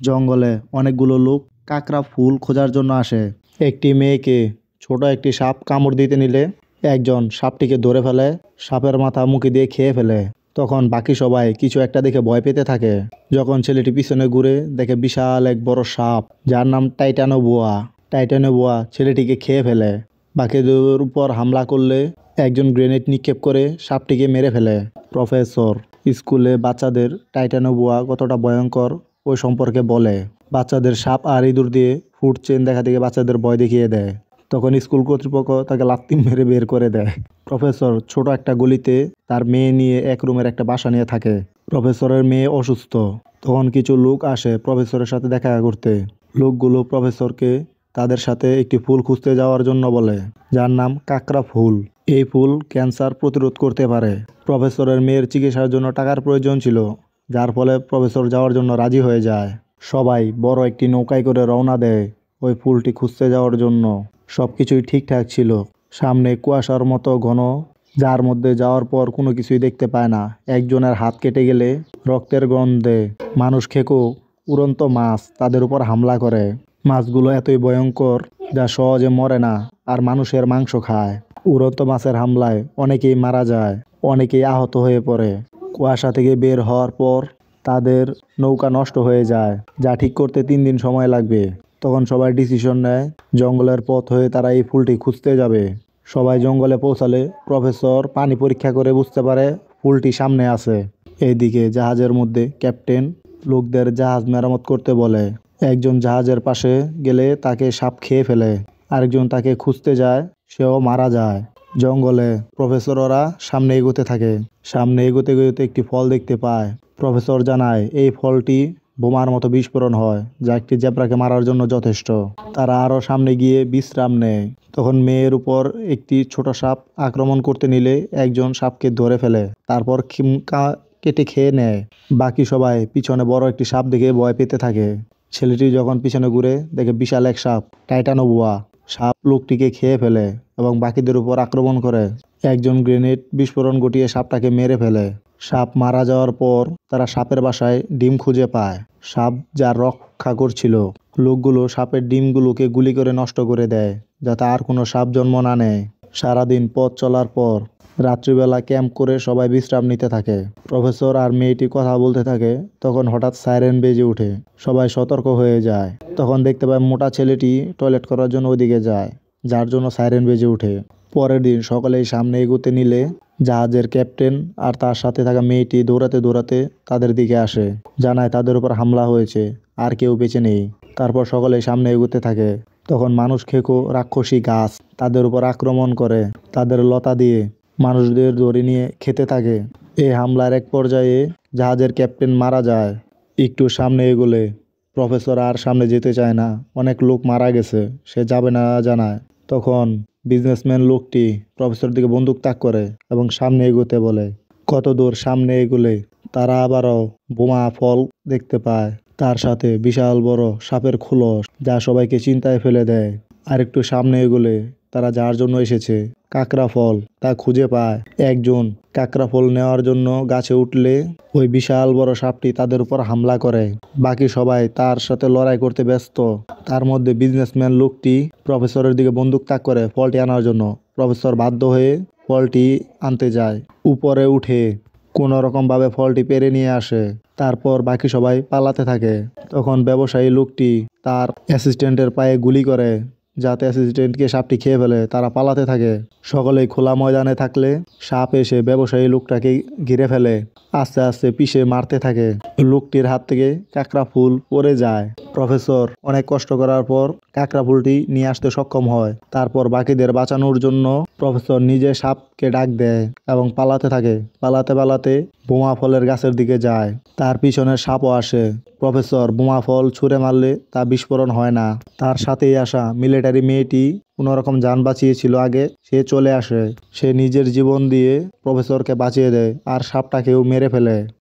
জঙ্গলে অনেকগুলো লোক কাকড়া ফুল খোঁজার জন্য আসে। একটি মেয়েকে ছোট একটি সাপ কামড় দিতে নিলে একজন সাপটিকে ধরে ফেলে, সাপের মাথা মুখে দিয়ে খেয়ে ফেলে। তখন বাকি সবাই কিছু একটা দেখে ভয় পেতে থাকে। যখন ছেলেটি পিছনে ঘুরে দেখে বিশাল এক বড় সাপ, যার নাম টাইটানোবোয়া। টাইটানোবোয়া ছেলেটিকে খেয়ে ফেলে। বাকিদের উপর হামলা করলে একজন গ্রেনেড নিক্ষেপ করে সাপটিকে মেরে ফেলে। প্রফেসর স্কুলে বাচ্চাদের টাইটানোবোয়া কতটা ভয়ঙ্কর ওই সম্পর্কে বলে। বাচ্চাদের সাপ আর ইঁদুর দিয়ে ফুড চেইন দেখা থেকে বাচ্চাদের ভয় দেখিয়ে দেয়। তখন স্কুল কর্তৃপক্ষ তাকে লাত্তি মেরে বের করে দেয়। প্রফেসর ছোট একটা গলিতে তার মেয়ে নিয়ে এক রুমের একটা বাসা নিয়ে থাকে। প্রফেসরের মেয়ে অসুস্থ। তখন কিছু লোক আসে প্রফেসরের সাথে দেখা করতে। লোকগুলো প্রফেসরকে তাদের সাথে একটি ফুল খুঁজতে যাওয়ার জন্য বলে, যার নাম কাকড়া ফুল। এই ফুল ক্যান্সার প্রতিরোধ করতে পারে। প্রফেসরের মেয়ের চিকিৎসার জন্য টাকার প্রয়োজন ছিল, যার ফলে প্রফেসর যাওয়ার জন্য রাজি হয়ে যায়। সবাই বড় একটি নৌকায় করে রওনা দেয় ওই ফুলটি খুঁজতে যাওয়ার জন্য। সবকিছুই ঠিকঠাক ছিল। সামনে কুয়াশার মতো ঘন, যার মধ্যে যাওয়ার পর কোনো কিছুই দেখতে পায় না। একজনের হাত কেটে গেলে রক্তের গন্ধে মানুষ খেকো উড়ন্ত মাছ তাদের উপর হামলা করে। মাছগুলো এতই ভয়ঙ্কর যা সহজে মরে না আর মানুষের মাংস খায়। উড়ন্ত মাছের হামলায় অনেকেই মারা যায়, অনেকেই আহত হয়ে পড়ে। কুয়াশা থেকে বের হওয়ার পর তাদের নৌকা নষ্ট হয়ে যায়, যা ঠিক করতে 3 দিন সময় লাগবে। তখন সবাই ডিসিশন নেয় জঙ্গলের পথ হয়ে তারা এই ফুলটি খুঁজতে যাবে। সবাই জঙ্গলে পৌঁছালে প্রফেসর পানি পরীক্ষা করে বুঝতে পারে ফুলটি সামনে আছে। এইদিকে জাহাজের মধ্যে ক্যাপ্টেন লোকদের জাহাজ মেরামত করতে বলে। একজন জাহাজের পাশে গেলে তাকে সাপ খেয়ে ফেলে, আরেকজন তাকে খুঁজতে যায়, সেও মারা যায়। জঙ্গলে প্রফেসররা সামনে এগোতে থাকে। সামনে এগোতে এগোতে একটি ফল দেখতে পায়। প্রফেসর জানায় এই ফলটি বোমার মতো বিস্ফোরণ হয়, যা একটি জেব্রাকে মারার জন্য যথেষ্ট। তারা আরও সামনে গিয়ে বিশ্রাম নেয়। তখন মেয়ের উপর একটি ছোট সাপ আক্রমণ করতে নিলে একজন সাপকে ধরে ফেলে, তারপর কেটে খেয়ে নেয়। বাকি সবাই পিছনে বড় একটি সাপ দেখে ভয় পেতে থাকে। ছেলেটি যখন পিছনে ঘুরে দেখে বিশাল এক সাপ, টাইটানোবোয়া। সাপ লোকটিকে খেয়ে ফেলে এবং বাকিদের উপর আক্রমণ করে। একজন গ্রেনেড বিস্ফোরণ ঘটিয়ে সাপটাকে মেরে ফেলে। সাপ মারা যাওয়ার পর তারা সাপের বাসায় ডিম খুঁজে পায়। সাপ যা রক্ষা করছিল। লোকগুলো সাপের ডিমগুলোকে গুলি করে নষ্ট করে দেয়, যাতে আর কোনো সাপ জন্ম না নেয়। সারাদিন পথ চলার পর রাত্রিবেলা ক্যাম্প করে সবাই বিশ্রাম নিতে থাকে। প্রফেসর আর মেয়েটি কথা বলতে থাকে। তখন হঠাৎ সাইরেন বেজে ওঠে। সবাই সতর্ক হয়ে যায়। তখন দেখতে পায় মোটা ছেলেটি টয়লেট করার জন্য ওইদিকে যায়, যার জন্য সাইরেন বেজে ওঠে। পরের দিন সকালেই সামনে এগোতে নিলে জাহাজের ক্যাপ্টেন আর তার সাথে থাকা মেয়েটি দৌড়াতে দৌড়াতে তাদের দিকে আসে, জানায় তাদের উপর হামলা হয়েছে, আর কেউ বেঁচে নেই। তারপর সকলেই সামনে এগোতে থাকে। তখন মানুষ খেকো রাক্ষসী গাছ তাদের উপর আক্রমণ করে, তাদের লতা দিয়ে মানুষদের ধরে নিয়ে খেতে থাকে। এই হামলার এক পর্যায়ে জাহাজের ক্যাপ্টেন মারা যায়। একটু সামনে এগোলে প্রফেসর আর সামনে যেতে চায় না, অনেক লোক মারা গেছে, সে যাবে না জানায়। তখন বিজনেসম্যান লোকটি প্রফেসর দিকে বন্দুক তাক করে এবং সামনে এগোতে বলে। কত দূর সামনে এগোলে তারা আবারও বোমা ফল দেখতে পায়, তার সাথে বিশাল বড় সাপের খোলস, যা সবাইকে চিন্তায় ফেলে দেয়। আর একটু সামনে এগোলে তারা যার জন্য এসেছে, কাকড়া ফল, তা খুঁজে পায়। একজন কাকড়া ফল নেওয়ার জন্য গাছে উঠলে ওই বিশাল বড় সাপটি তাদের উপর হামলা করে। বাকি সবাই তার সাথে লড়াই করতে ব্যস্ত। তার মধ্যে বিজনেসম্যান লোকটি প্রফেসরের দিকে বন্দুক তাক করে ফলটি আনার জন্য। প্রফেসর বাধ্য হয়ে ফলটি আনতে যায়। উপরে উঠে কোনো রকমভাবে ফলটি পেরে নিয়ে আসে। তারপর বাকি সবাই পালাতে থাকে। তখন ব্যবসায়ী লোকটি তার অ্যাসিস্ট্যান্টের পায়ে গুলি করে, যাতে অ্যাসিস্ট্যান্টকে সাপটি খেয়ে ফেলে। তারা পালাতে থাকে। সকলেই খোলা ময়দানে থাকলে সাপ এসে ব্যবসায়ী লোকটাকে ঘিরে ফেলে, আস্তে আস্তে পিষে মারতে থাকে। লোকটির হাত থেকে কাকড়া ফুল পড়ে যায়। প্রফেসর অনেক কষ্ট করার পর কাকড়া ফুলটি নিয়ে আসতে সক্ষম হয়। তারপর বাকিদের বাঁচানোর জন্য প্রফেসর নিজে সাপকে ডাক দেয় এবং পালাতে থাকে। পালাতে পালাতে বোমা ফলের গাছের দিকে যায়। তার পিছনে সাপও আসে। প্রফেসর বোমা ফল ছুঁড়ে মারলে তা বিস্ফোরণ হয় না। তার সাথেই আসা মিলিটারি মেয়েটি কোনোরকম যান বাঁচিয়েছিল আগে, সে চলে আসে। সে নিজের জীবন দিয়ে প্রফেসরকে বাঁচিয়ে দেয় আর সাপটাকেও মেরে ফেলে।